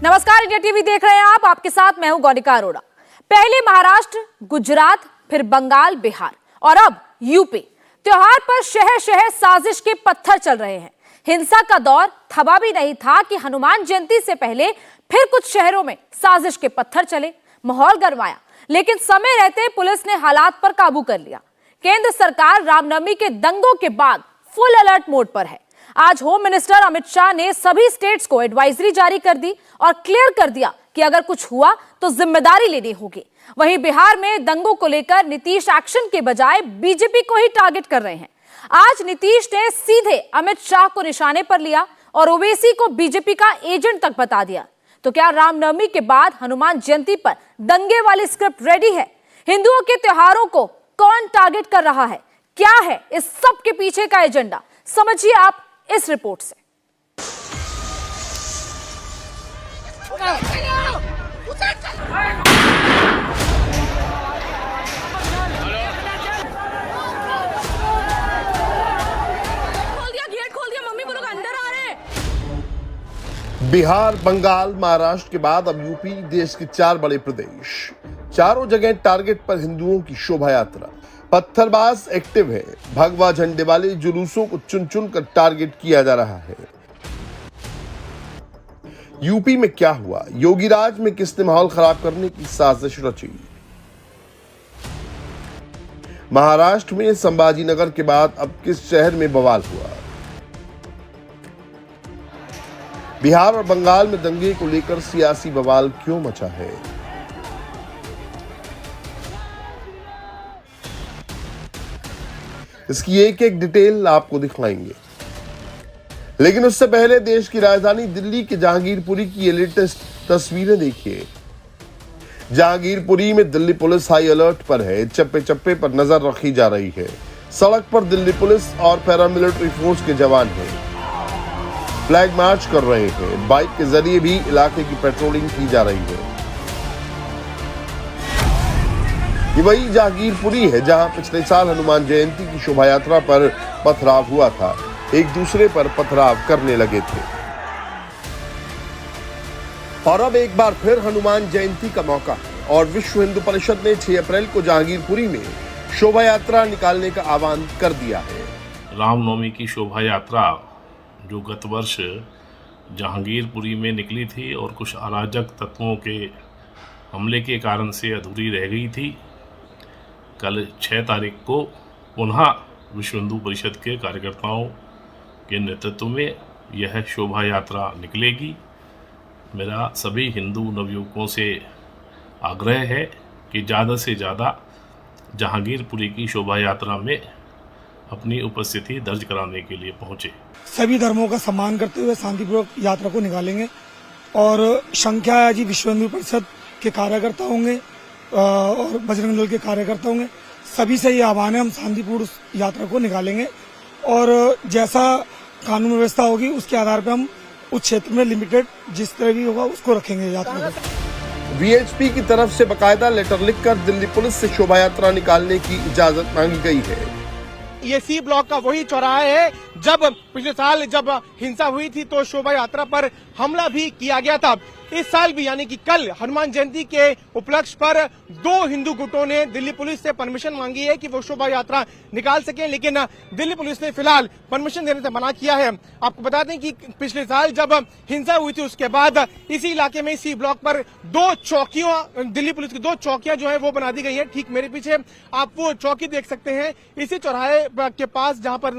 नमस्कार, India TV देख रहे हैं आप। आपके साथ मैं हूं गौनिका अरोड़ा। पहले महाराष्ट्र, गुजरात, फिर बंगाल, बिहार और अब यूपी। त्योहार पर शहर शहर साजिश के पत्थर चल रहे हैं। हिंसा का दौर थमा भी नहीं था कि हनुमान जयंती से पहले फिर कुछ शहरों में साजिश के पत्थर चले। माहौल गरमाया, लेकिन समय रहते पुलिस ने हालात पर काबू कर लिया। केंद्र सरकार रामनवमी के दंगों के बाद फुल अलर्ट मोड पर है। आज होम मिनिस्टर अमित शाह ने सभी स्टेट्स को एडवाइजरी जारी कर दी और क्लियर कर दिया कि अगर कुछ हुआ तो जिम्मेदारी लेनी होगी। वहीं बिहार में दंगों को लेकर नीतीश एक्शन के बजाय बीजेपी को ही टारगेट कर रहे हैं। आज नीतीश ने सीधे अमित शाह को निशाने पर लिया और ओवैसी को बीजेपी का एजेंट तक बता दिया। तो क्या रामनवमी के बाद हनुमान जयंती पर दंगे वाली स्क्रिप्ट रेडी है? हिंदुओं के त्योहारों को कौन टारगेट कर रहा है? क्या है इस सब के पीछे का एजेंडा? समझिए आप इस रिपोर्ट से। बिहार, बंगाल, महाराष्ट्र के बाद अब यूपी देश के 4 बड़े प्रदेश। चारों जगह टारगेट पर हिंदुओं की शोभा यात्रा। पत्थरबाज एक्टिव है। भगवा झंडे वाले जुलूसों को चुन चुन कर टारगेट किया जा रहा है। यूपी में क्या हुआ? योगी राज में किसने माहौल खराब करने की साजिश रची? महाराष्ट्र में संभाजीनगर के बाद अब किस शहर में बवाल हुआ? बिहार और बंगाल में दंगे को लेकर सियासी बवाल क्यों मचा है? इसकी एक एक डिटेल आपको दिखाएंगे, लेकिन उससे पहले देश की राजधानी दिल्ली के जहांगीरपुरी की ये लेटेस्ट तस्वीरें देखिए। जहांगीरपुरी में दिल्ली पुलिस हाई अलर्ट पर है। चप्पे चप्पे पर नजर रखी जा रही है। सड़क पर दिल्ली पुलिस और पैरामिलिट्री फोर्स के जवान हैं। फ्लैग मार्च कर रहे हैं। बाइक के जरिए भी इलाके की पेट्रोलिंग की जा रही है। ये वही जहांगीरपुरी है जहां पिछले साल हनुमान जयंती की शोभा यात्रा पर पथराव हुआ था। एक दूसरे पर पथराव करने लगे थे और अब एक बार फिर हनुमान जयंती का मौका है और विश्व हिंदू परिषद ने 6 अप्रैल को जहांगीरपुरी में शोभा यात्रा निकालने का आह्वान कर दिया है। रामनवमी की शोभा यात्रा जो गत वर्ष जहांगीरपुरी में निकली थी और कुछ अराजक तत्वों के हमले के कारण से अधूरी रह गई थी, कल 6 तारीख को पुनः विश्व हिंदू परिषद के कार्यकर्ताओं के नेतृत्व में यह शोभा यात्रा निकलेगी। मेरा सभी हिंदू नवयुवकों से आग्रह है कि ज़्यादा से ज़्यादा जहांगीरपुरी की शोभा यात्रा में अपनी उपस्थिति दर्ज कराने के लिए पहुँचे। सभी धर्मों का सम्मान करते हुए शांतिपूर्वक यात्रा को निकालेंगे और संख्या जी विश्व हिंदू परिषद के कार्यकर्ता होंगे और बजरंग दल के कार्यकर्ता होंगे। सभी से ये आह्वान है, हम शांतिपूर्ण यात्रा को निकालेंगे और जैसा कानून व्यवस्था होगी उसके आधार पर हम उस क्षेत्र में लिमिटेड जिस तरह भी होगा उसको रखेंगे यात्रा को। वीएचपी की तरफ से बकायदा लेटर लिखकर दिल्ली पुलिस से शोभा यात्रा निकालने की इजाजत मांगी गई है। ये सी ब्लॉक का वही चौराहा है जब पिछले साल जब हिंसा हुई थी तो शोभा यात्रा पर हमला भी किया गया था। इस साल भी यानी कि कल हनुमान जयंती के उपलक्ष्य पर 2 हिंदू गुटों ने दिल्ली पुलिस से परमिशन मांगी है कि वो शोभा यात्रा निकाल सकें, लेकिन दिल्ली पुलिस ने फिलहाल परमिशन देने से मना किया है। आपको बता दें कि पिछले साल जब हिंसा हुई थी उसके बाद इसी इलाके में सी ब्लॉक पर 2 चौकियां, दिल्ली पुलिस की 2 चौकियां जो है वो बना दी गई है। ठीक मेरे पीछे आप वो चौकी देख सकते हैं, इसी चौराहे के पास जहां पर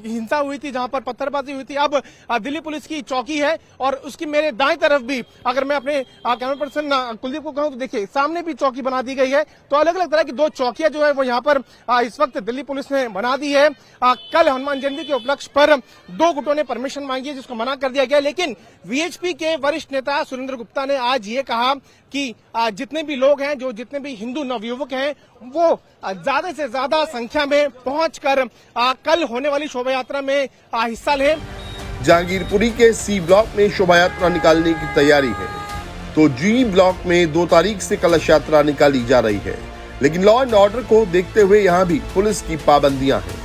हिंसा हुई थी, जहां पर पत्थरबाजी हुई थी, अब दिल्ली पुलिस की चौकी है। और उसकी मेरे दाएं तरफ भी अगर मैं अपने कैमरा पर्सन कुलदीप को कहूं तो देखिए सामने भी चौकी बना दी गई है। तो अलग अलग तरह की 2 चौकियां जो है वो यहाँ पर इस वक्त दिल्ली पुलिस ने बना दी है। कल हनुमान जयंती के उपलक्ष्य पर 2 गुटों ने परमिशन मांगी है जिसको मना कर दिया गया, लेकिन वीएचपी के वरिष्ठ नेता सुरेंद्र गुप्ता ने आज ये कहा कि जितने भी लोग हैं, जो जितने भी हिंदू नवयुवक हैं, वो ज्यादा से ज्यादा संख्या में पहुंचकर कल होने वाली शोभा यात्रा में हिस्सा लें। जहांगीरपुरी के सी ब्लॉक में शोभा यात्रा निकालने की तैयारी है तो जी ब्लॉक में 2 तारीख से कलश यात्रा निकाली जा रही है, लेकिन लॉ एंड ऑर्डर को देखते हुए यहाँ भी पुलिस की पाबंदियां हैं।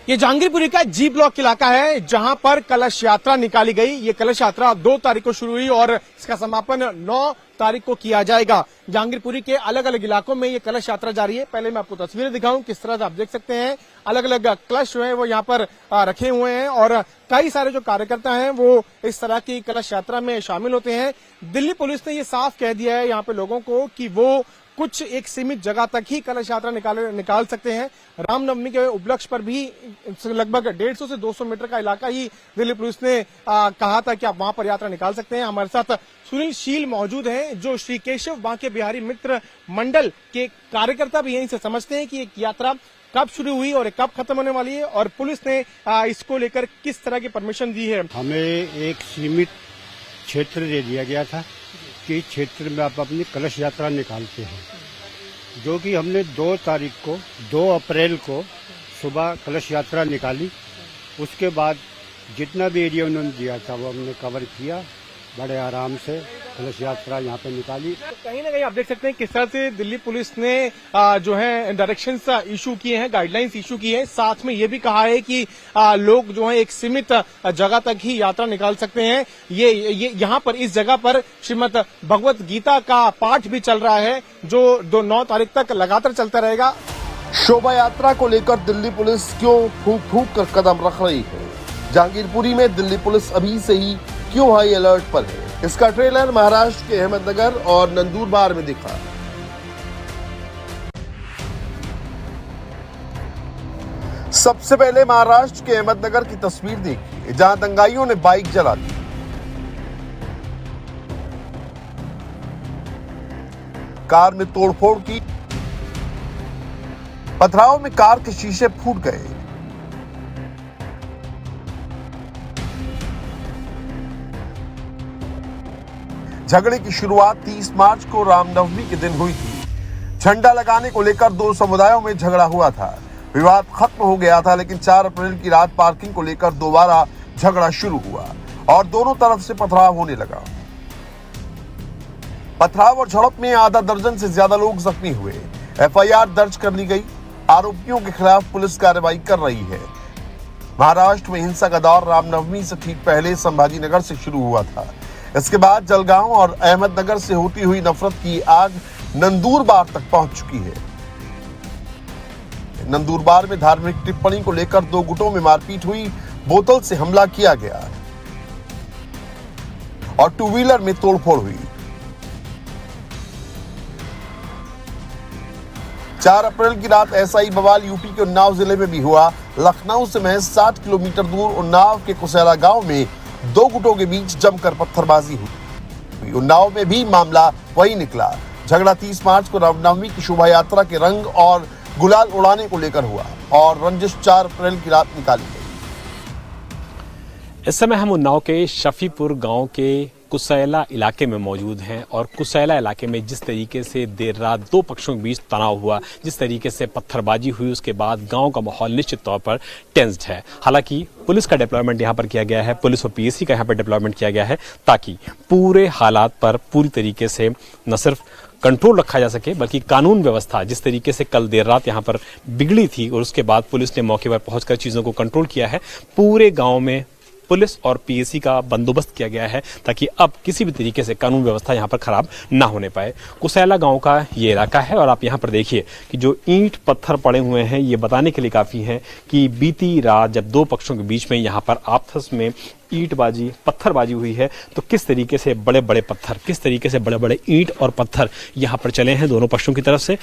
ये जहांगीरपुरी का जी ब्लॉक इलाका है जहां पर कलश यात्रा निकाली गई। ये कलश यात्रा 2 तारीख को शुरू हुई और इसका समापन 9 तारीख को किया जाएगा। जहांगीरपुरी के अलग अलग इलाकों में ये कलश यात्रा जारी है। पहले मैं आपको तस्वीरें दिखाऊं किस तरह से आप देख सकते हैं अलग अलग कलश जो है वो यहाँ पर रखे हुए हैं और कई सारे जो कार्यकर्ता हैं वो इस तरह की कलश यात्रा में शामिल होते हैं। दिल्ली पुलिस ने ये साफ कह दिया है यहाँ पे लोगों को कि वो कुछ एक सीमित जगह तक ही कलश यात्रा निकाल सकते हैं। रामनवमी के उपलक्ष्य पर भी लगभग 150 से 200 मीटर का इलाका ही दिल्ली पुलिस ने कहा था कि आप वहां पर यात्रा निकाल सकते हैं। हमारे साथ सुनील शील मौजूद हैं जो श्री केशव बांके बिहारी मित्र मंडल के कार्यकर्ता भी यहीं से समझते हैं कि एक यात्रा कब शुरू हुई और कब खत्म होने वाली है और पुलिस ने इसको लेकर किस तरह की परमिशन दी है। हमें एक सीमित क्षेत्र दे दिया गया था कि क्षेत्र में आप अपनी कलश यात्रा निकालते हैं, जो कि हमने 2 तारीख को 2 अप्रैल को सुबह कलश यात्रा निकाली। उसके बाद जितना भी एरिया उन्होंने दिया था वो हमने कवर किया, बड़े आराम से कलश यात्रा यहाँ पे निकाली। कहीं ना कहीं आप देख सकते हैं किस तरह से दिल्ली पुलिस ने जो है डायरेक्शंस इशू किए हैं, गाइडलाइंस इशू की है। साथ में ये भी कहा है कि लोग जो है एक सीमित जगह तक ही यात्रा निकाल सकते हैं। ये यहाँ पर इस जगह पर श्रीमद् भगवत गीता का पाठ भी चल रहा है जो 9 तारीख तक लगातार चलता रहेगा। शोभा यात्रा को लेकर दिल्ली पुलिस क्यों फूंक फूंक कर कदम रख रही है? जहांगीरपुरी में दिल्ली पुलिस अभी से ही क्यों हाई अलर्ट पर है? इसका ट्रेलर महाराष्ट्र के अहमदनगर और नंदुरबार में दिखा। सबसे पहले महाराष्ट्र के अहमदनगर की तस्वीर देखिए जहां दंगाइयों ने बाइक जला दी। कार में तोड़फोड़ की, पथराव में कार के शीशे फूट गए। झगड़े की शुरुआत 30 मार्च को रामनवमी के दिन हुई थी। झंडा लगाने को लेकर 2 समुदायों में झगड़ा हुआ था। विवाद खत्म हो गया था, लेकिन 4 अप्रैल की रात पार्किंग को लेकर दोबारा झगड़ा शुरू हुआ और दोनों तरफ से पथराव होने लगा। पथराव और झड़प में आधा दर्जन से ज्यादा लोग जख्मी हुए। एफआईआर दर्ज कर ली गई। आरोपियों के खिलाफ पुलिस कार्रवाई कर रही है। महाराष्ट्र में हिंसा का दौर रामनवमी से ठीक पहले संभाजी नगर से शुरू हुआ था। इसके बाद जलगांव और अहमदनगर से होती हुई नफरत की आग नंदुरबार तक पहुंच चुकी है। नंदुरबार में धार्मिक टिप्पणी को लेकर 2 गुटों में मारपीट हुई, बोतल से हमला किया गया और 2 व्हीलर में तोड़फोड़ हुई। 4 अप्रैल की रात ऐसा ही बवाल यूपी के उन्नाव जिले में भी हुआ। लखनऊ से महज 60 किलोमीटर दूर उन्नाव के कुसैला गांव में 2 गुटों के बीच जमकर पत्थरबाजी हुई। उन्नाव में भी मामला वही निकला। झगड़ा 30 मार्च को रामनवमी की शोभा यात्रा के रंग और गुलाल उड़ाने को लेकर हुआ और रंजिश 4 अप्रैल की रात निकाली गई। इस समय हम उन्नाव के शफीपुर गांव के कुसैला इलाके में मौजूद हैं और कुसैला इलाके में जिस तरीके से देर रात 2 पक्षों के बीच तनाव हुआ, जिस तरीके से पत्थरबाजी हुई, उसके बाद गांव का माहौल निश्चित तौर पर टेंस्ड है। हालांकि पुलिस का डिप्लॉयमेंट यहां पर किया गया है, पुलिस और पीएसी का यहां पर डिप्लॉयमेंट किया गया है ताकि पूरे हालात पर पूरी तरीके से न सिर्फ कंट्रोल रखा जा सके बल्कि कानून व्यवस्था जिस तरीके से कल देर रात यहां पर बिगड़ी थी और उसके बाद पुलिस ने मौके पर पहुंचकर चीजों को कंट्रोल किया है। पूरे गांव में पुलिस और पीएसी का बंदोबस्त किया गया है ताकि अब किसी भी तरीके से कानून व्यवस्था यहां पर खराब ना होने पाए। कुसैला गांव का ये इलाका है और आप यहां पर देखिए कि जो ईंट पत्थर पड़े हुए हैं ये बताने के लिए काफी है कि बीती रात जब 2 पक्षों के बीच में यहां पर आपस में ईंटबाजी पत्थरबाजी हुई है तो किस तरीके से बड़े बड़े पत्थर, किस तरीके से बड़े बड़े ईंट और पत्थर यहां पर चले हैं दोनों पक्षों की तरफ से।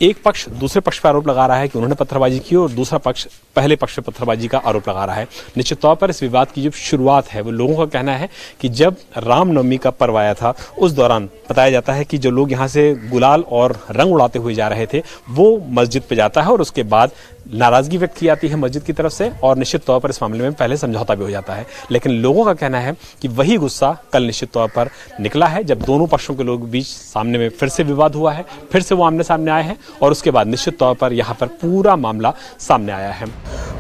एक पक्ष दूसरे पक्ष पर आरोप लगा रहा है कि उन्होंने पत्थरबाजी की और दूसरा पक्ष पहले पक्ष पर पत्थरबाजी का आरोप लगा रहा है। निश्चित तौर पर इस विवाद की जो शुरुआत है वो लोगों का कहना है कि जब रामनवमी का पर्व आया था उस दौरान बताया जाता है कि जो लोग यहाँ से गुलाल और रंग उड़ाते हुए जा रहे थे वो मस्जिद पे जाता है और उसके बाद नाराजगी व्यक्त की जाती है मस्जिद की तरफ से और निश्चित तौर पर इस मामले में पहले समझौता भी हो जाता है। लेकिन लोगों का कहना है कि वही गुस्सा कल निश्चित तौर पर निकला है जब दोनों पक्षों के लोग बीच सामने में फिर से विवाद हुआ है, फिर से वो आमने सामने आए हैं और उसके बाद निश्चित तौर पर यहाँ पर पूरा मामला सामने आया है।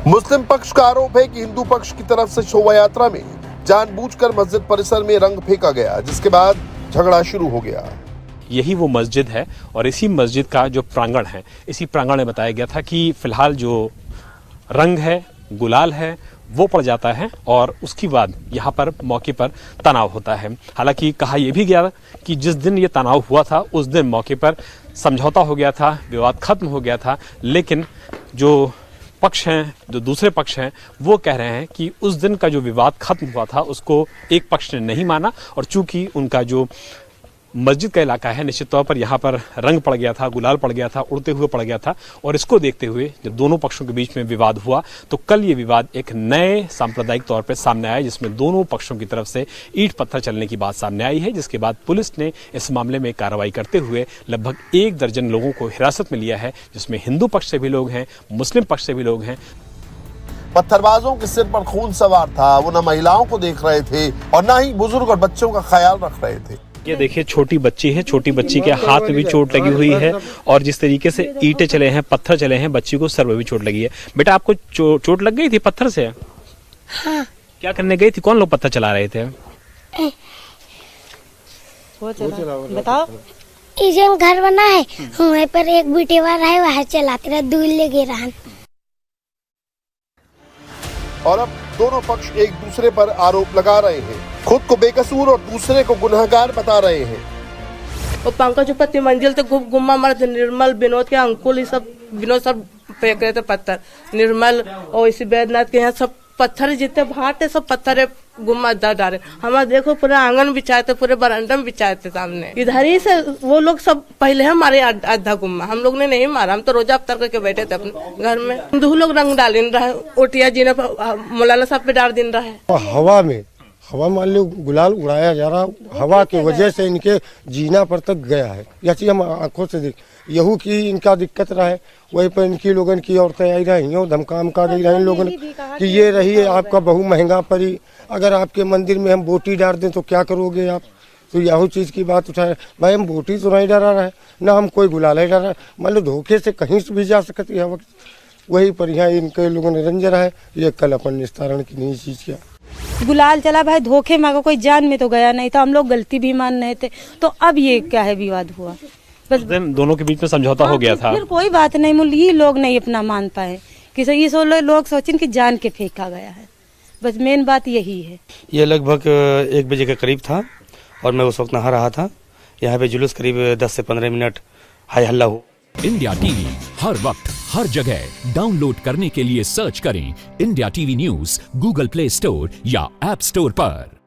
मुस्लिम पक्ष का आरोप है कि हिंदू पक्ष की तरफ से शोभा यात्रा में जानबूझकर मस्जिद परिसर में रंग फेंका गया, जिसके बाद झगड़ा शुरू हो गया। यही वो मस्जिद है और इसी मस्जिद का जो प्रांगण है, इसी प्रांगण में बताया गया था कि फिलहाल जो रंग है गुलाल है वो पड़ जाता है और उसके बाद यहाँ पर मौके पर तनाव होता है। हालांकि कहा यह भी गया कि जिस दिन ये तनाव हुआ था उस दिन मौके पर समझौता हो गया था, विवाद खत्म हो गया था, लेकिन जो पक्ष हैं, जो दूसरे पक्ष हैं, वो कह रहे हैं कि उस दिन का जो विवाद खत्म हुआ था उसको एक पक्ष ने नहीं माना और चूंकि उनका जो मस्जिद का इलाका है निश्चित तौर पर यहाँ पर रंग पड़ गया था, गुलाल पड़ गया था, उड़ते हुए पड़ गया था और इसको देखते हुए जब दोनों पक्षों के बीच में विवाद हुआ तो कल ये विवाद एक नए सांप्रदायिक तौर पर सामने आया जिसमें दोनों पक्षों की तरफ से ईंट पत्थर चलने की बात सामने आई है, जिसके बाद पुलिस ने इस मामले में कार्रवाई करते हुए लगभग 1 दर्जन लोगों को हिरासत में लिया है, जिसमें हिंदू पक्ष से भी लोग हैं, मुस्लिम पक्ष से भी लोग हैं। पत्थरबाजों के सिर पर खून सवार था, वो न महिलाओं को देख रहे थे और न ही बुजुर्ग और बच्चों का ख्याल रख रहे थे। ये देखिए छोटी बच्ची है, छोटी बच्ची के हाथ में भी चोट लगी हुई है और जिस तरीके से ईंटें चले हैं, पत्थर चले हैं, बच्ची को सर में भी चोट लगी है। बेटा आपको चोट लग गई थी पत्थर से? हाँ। क्या करने गई थी? कौन लोग पत्थर चला रहे थे? बताओ। इजन घर बना है वहीं पर एक बिटेवा है वहाँ चलाते रहे, दूर ले रहा। और अब दोनों पक्ष एक दूसरे पर आरोप लगा रहे हैं, खुद को बेकसूर और दूसरे को गुनहगार बता रहे हैं। और पंकज उपति मंजिल तो गुम्मा मर्द निर्मल विनोद के अंकुल ये सब विनोद सब फेंक रहे थे पत्थर। निर्मल और इसी बैद्यनाथ के यहाँ सब पत्थर जितने भाटे सब पत्थर गुम्मा डाले। हमारा देखो पूरा आंगन बिछाए थे, पूरे बरामदा में बिछाए थे सामने। इधर ही से वो लोग सब पहले हमारे आधा गुम्मा, हम लोग ने नहीं मारा, हम तो रोजा अफ्तार करके बैठे थे अपने घर में। हिंदू लोग रंग डाल रहा, ओटिया जी ने मौलाना साहब पे डाल दिन रहा है। हवा मान लो गुलाल उड़ाया जा रहा, हवा की वजह से इनके जीना पर तक गया है। यह चीज हम आंखों से देख, यहू की इनका दिक्कत रहा है, वहीं पर इनकी लोगन की औरतें आई रही हो धमकाम का दे रही लोगन कि ये रही है आपका बहु महंगा पड़ी, अगर आपके मंदिर में हम बोटी डाल दें तो क्या करोगे आप? तो यहू चीज की बात उठाए। भाई हम बोटी तो नहीं डरा रहे, ना हम कोई गुलाल नहीं डरा, मान लो धोखे से कहीं से भी जा सकती है वक्त, वही पर यहाँ इनके लोगों ने रंजन है। ये कल अपन निस्तारण की नहीं चीज किया। गुलाल चला भाई, धोखे में कोई जान में तो गया नहीं था, हम लोग गलती भी मान रहे थे। तो अब ये क्या है विवाद हुआ, बस दोनों के बीच में समझौता हो गया था। फिर कोई बात नहीं, मूल ये लोग नहीं अपना मान पाए कि ये लोग सोचें कि जान के फेंका गया है, बस मेन बात यही है। ये लगभग 1 बजे के करीब था और मैं उस वक्त नहा रहा था। यहाँ पे जुलूस करीब 10 से 15 मिनट हाई हल्ला हो। इंडिया टीवी हर वक्त हर जगह डाउनलोड करने के लिए सर्च करें India TV news Google play store या ऐप स्टोर पर।